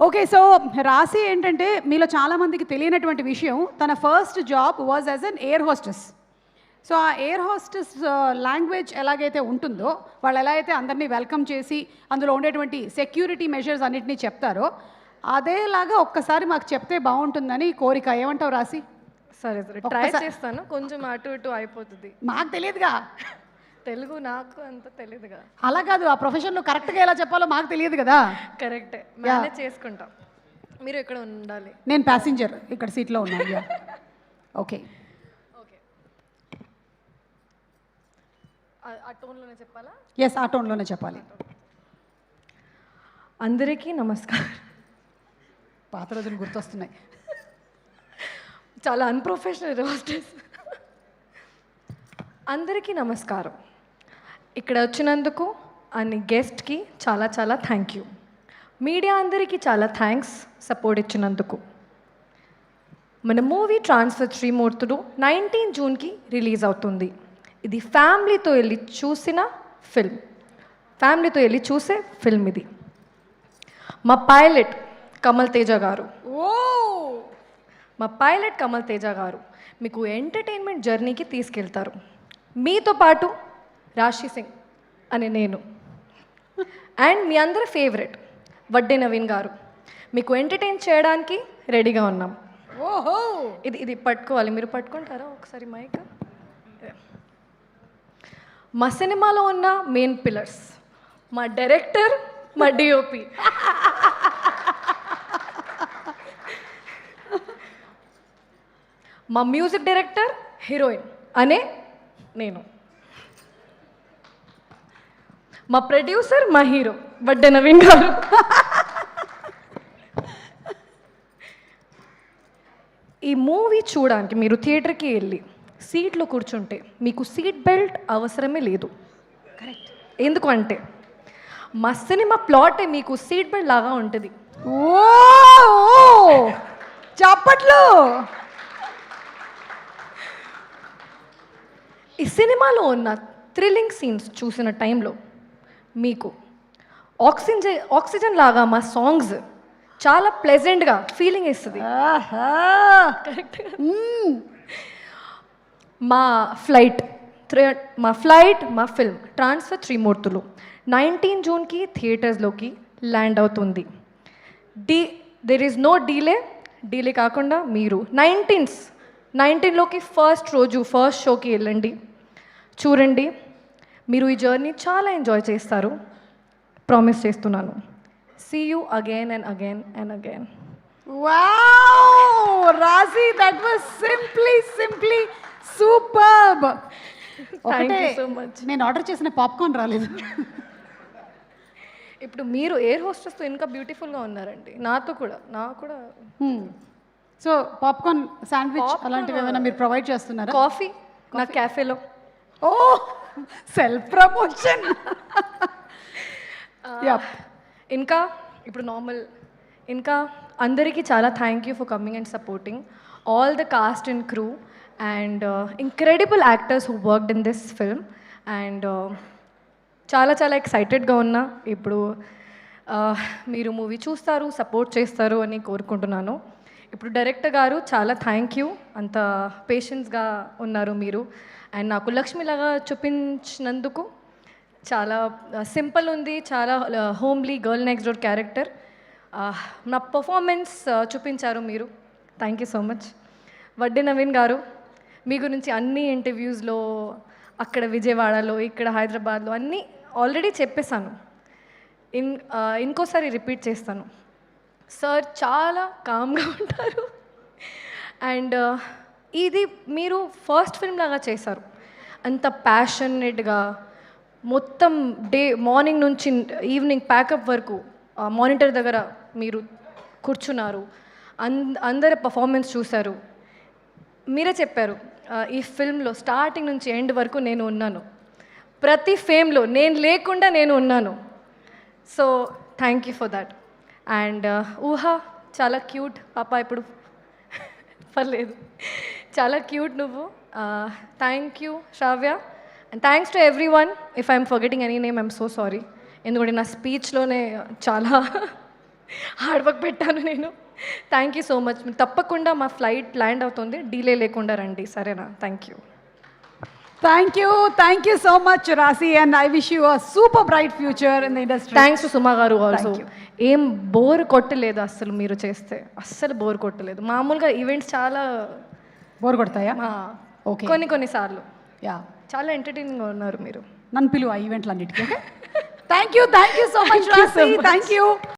Okay. So రాశి ఏంటంటే మీలో చాలామందికి తెలియనటువంటి విషయం, తన first job was as an air hostess. So ఆ ఎయిర్ హోస్టెస్ లాంగ్వేజ్ ఎలాగైతే ఉంటుందో, వాళ్ళు ఎలా అయితే అందరినీ వెల్కమ్ చేసి అందులో ఉండేటువంటి సెక్యూరిటీ మెజర్స్ అన్నిటినీ చెప్తారో, అదేలాగా ఒక్కసారి మాకు చెప్తే బాగుంటుందని కోరిక. ఏమంటావు రాశి? సరే సరే, ట్రై చేస్తాను. కొంచెం అటు ఇటు అయిపోతుంది. మాకు తెలియదుగా, తెలుగు నాకు అంత తెలియదుగా. అలా కాదు, ఆ ప్రొఫెషన్లో కరెక్ట్గా ఎలా చెప్పాలో మాకు తెలియదు కదా. కరెక్టే, మేనేజ్ చేసుకుంటాం. మీరు ఇక్కడ ఉండాలి. నేను ప్యాసింజర్, ఇక్కడ సీట్లో ఉన్నాను. ఓకే ఓకే, ఆ టోన్లోనే చెప్పాలా? ఎస్, ఆ టోన్లోనే చెప్పాలి. అందరికీ నమస్కారం. పాత రోజులు గుర్తొస్తున్నాయి. చాలా అన్ప్రొఫెషనల్ హోస్టెస్. అందరికీ నమస్కారం. ఇక్కడ వచ్చినందుకు అన్ని గెస్ట్కి చాలా చాలా థ్యాంక్ యూ. మీడియా అందరికీ చాలా థ్యాంక్స్ సపోర్ట్ ఇచ్చినందుకు. మన మూవీ ట్రాన్స్ఫర్ త్రిమూర్తులు 19 జూన్కి రిలీజ్ అవుతుంది. ఇది ఫ్యామిలీతో వెళ్ళి చూసిన ఫిల్మ్, ఫ్యామిలీతో వెళ్ళి చూసే ఫిల్మ్ ఇది. మా పైలట్ కమల్ తేజ గారు, మీకు ఎంటర్టైన్మెంట్ జర్నీకి తీసుకెళ్తారు. మీతో పాటు రాశి సింగ్ అనే నేను అండ్ మీ అందరి ఫేవరెట్ వడ్డే నవీన్ గారు మీకు ఎంటర్టైన్ చేయడానికి రెడీగా ఉన్నాం. ఓహో, ఇది పట్టుకోవాలి. మీరు పట్టుకుంటారా ఒకసారి మైక్? మా సినిమాలో ఉన్న మెయిన్ పిల్లర్స్, మా డైరెక్టర్, మా డిఓపి, మా మ్యూజిక్ డైరెక్టర్, హీరోయిన్ అనే నేను, మా ప్రొడ్యూసర్, మా హీరో వడ్డే నవీన్ గారు. ఈ మూవీ చూడడానికి మీరు థియేటర్కి వెళ్ళి సీట్లో కూర్చుంటే మీకు సీట్ బెల్ట్ అవసరమే లేదు. కరెక్ట్. ఎందుకు అంటే మా సినిమా ప్లాటే మీకు సీట్ బెల్ట్ లాగా ఉంటుంది. ఓ చప్పట్లు. ఈ సినిమాలో ఉన్న థ్రిల్లింగ్ సీన్స్ చూసిన టైంలో మీకు ఆక్సిజన్ లాగా మా సాంగ్స్ చాలా ప్లెజెంట్గా ఫీలింగ్ ఇస్తుంది. కరెక్ట్. మా ఫిల్మ్ ట్రాన్స్ఫర్ త్రిమూర్తులు 19 జూన్కి థియేటర్స్లోకి ల్యాండ్ అవుతుంది. దెర్ ఈజ్ నో డీలే కాకుండా మీరు 19లోకి ఫస్ట్ షోకి వెళ్ళండి, చూడండి. మీరు ఈ జర్నీ చాలా ఎంజాయ్ చేస్తారు, ప్రామిస్ చేస్తున్నాను. See you again and again and again. Wow Rashi, that was simply superb. Thank you so much. నేను ఆర్డర్ చేసిన పాప్కార్న్ రాలేదు. ఇప్పుడు మీరు ఎయిర్ హోస్టెస్తో ఇంకా బ్యూటిఫుల్గా ఉన్నారండి. నాకు కూడా సో పాప్కార్న్, శాండ్విచ్ అలాంటివి ఏమైనా మీరు ప్రొవైడ్ చేస్తున్నారా? కాఫీ నా క్యాఫేలో. ఓ సెల్ఫ్ ప్రమోషన్. ఇంకా ఇప్పుడు ఇంకా అందరికీ చాలా thank you for coming and supporting all the cost and crew and incredible actors who worked in this film. And చాలా చాలా ఎక్సైటెడ్గా ఉన్నా. ఇప్పుడు మీరు మూవీ చూస్తారు, సపోర్ట్ చేస్తారు అని కోరుకుంటున్నాను. ఇప్పుడు డైరెక్టర్ గారు చాలా థ్యాంక్ యూ, అంత పేషెన్స్గా ఉన్నారు మీరు. అండ్ నాకు లక్ష్మిలాగా చూపించినందుకు. చాలా సింపుల్ ఉంది, చాలా homely girl next door character. నా పర్ఫార్మెన్స్ చూపించారు మీరు. Thank you so much. Vadde Naveen గారు, మీ గురించి అన్ని ఇంటర్వ్యూస్లో, అక్కడ విజయవాడలో, ఇక్కడ హైదరాబాద్లో అన్నీ ఆల్రెడీ చెప్పేశాను. ఇంకోసారి రిపీట్ చేస్తాను. సార్ చాలా కామ్గా ఉంటారు అండ్ ఇది మీరు ఫస్ట్ ఫిల్మ్ లాగా చేశారు. అంత ప్యాషనేట్గా మొత్తం మార్నింగ్ నుంచి ఈవినింగ్ ప్యాకప్ వరకు మానిటర్ దగ్గర మీరు కూర్చున్నారు. అందరి పర్ఫార్మెన్స్ చూశారు. మీరే చెప్పారు ఈ ఫిల్మ్లో స్టార్టింగ్ నుంచి ఎండ్ వరకు నేను ఉన్నాను, ప్రతి ఫేమ్లో నేను లేకుండా నేను ఉన్నాను. So thank you for that. And Uha చాలా క్యూట్ పాప, ఇప్పుడు పర్లేదు, చాలా క్యూట్ నువ్వు. Thank you Shravya. And thanks to everyone. If I'm forgetting any name I'm so sorry. ఎందుకంటే నా స్పీచ్లోనే చాలా హార్డ్ వర్క్ పెట్టాను నేను. Thank you so much. మీరు తప్పకుండా మా ఫ్లైట్ ల్యాండ్ అవుతుంది, డీలే లేకుండా రండి, సరేనా? Thank you. Thank you so much Rashi, and I wish you a super bright future in the industry. Thanks Suma garu also. Thank you. ఏం బోర్ కొట్టలేదు అస్సలు, మీరు చేస్తే అస్సలు బోర్ కొట్టలేదు. మామూలుగా ఈవెంట్స్ చాలా బోర్ కొడతాయా? Okay. కొన్నిసార్లు యా, చాలా ఎంటర్టైనింగ్గా ఉన్నారు మీరు. నన్ను పిలువు ఆ ఈవెంట్లు అన్నిటికీ. Thank you so much Thank you so రాశి, much. Thank you.